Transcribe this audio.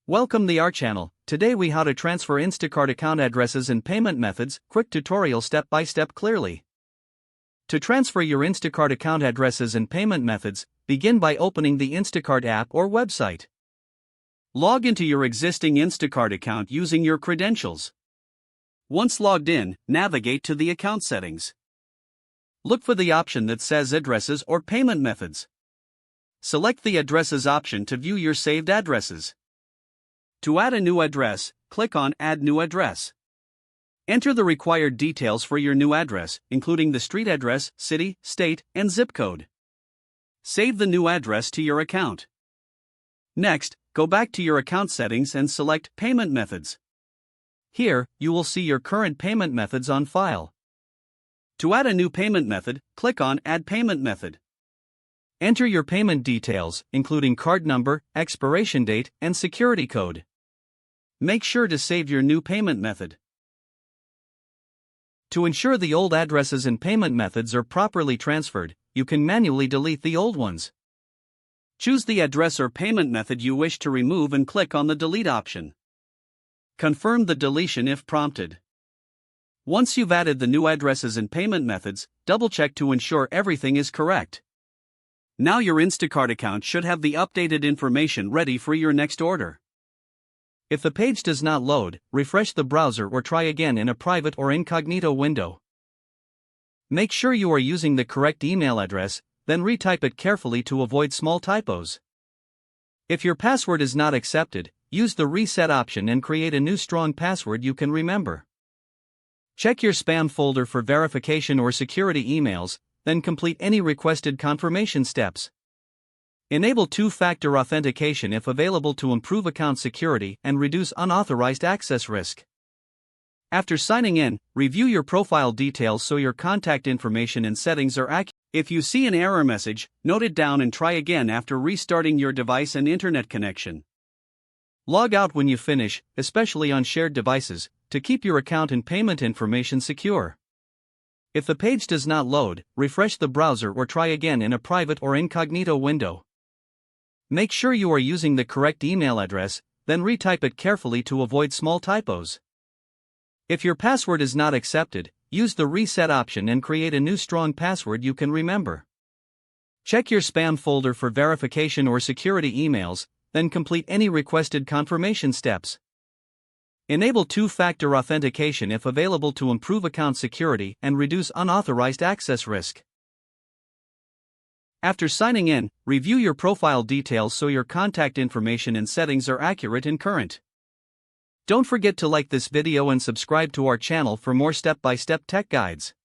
Welcome to our channel. Today we how to transfer Instacart account addresses and payment methods, quick tutorial step by step clearly. To transfer your Instacart account addresses and payment methods, begin by opening the Instacart app or website. Log into your existing Instacart account using your credentials. Once logged in, navigate to the account settings. Look for the option that says addresses or payment methods. Select the addresses option to view your saved addresses. To add a new address, click on Add New Address. Enter the required details for your new address, including the street address, city, state, and zip code. Save the new address to your account. Next, go back to your account settings and select Payment Methods. Here, you will see your current payment methods on file. To add a new payment method, click on Add Payment Method. Enter your payment details, including card number, expiration date, and security code. Make sure to save your new payment method. To ensure the old addresses and payment methods are properly transferred, you can manually delete the old ones. Choose the address or payment method you wish to remove and click on the Delete option. Confirm the deletion if prompted. Once you've added the new addresses and payment methods, double-check to ensure everything is correct. Now your Instacart account should have the updated information ready for your next order. If the page does not load, refresh the browser or try again in a private or incognito window. Make sure you are using the correct email address, then retype it carefully to avoid small typos. If your password is not accepted, use the reset option and create a new strong password you can remember. Check your spam folder for verification or security emails, then complete any requested confirmation steps. Enable two-factor authentication if available to improve account security and reduce unauthorized access risk. After signing in, review your profile details so your contact information and settings are accurate. If you see an error message, note it down and try again after restarting your device and internet connection. Log out when you finish, especially on shared devices, to keep your account and payment information secure. If the page does not load, refresh the browser or try again in a private or incognito window. Make sure you are using the correct email address, then retype it carefully to avoid small typos. If your password is not accepted, use the reset option and create a new strong password you can remember. Check your spam folder for verification or security emails, then complete any requested confirmation steps. Enable two-factor authentication if available to improve account security and reduce unauthorized access risk. After signing in, review your profile details so your contact information and settings are accurate and current. Don't forget to like this video and subscribe to our channel for more step-by-step tech guides.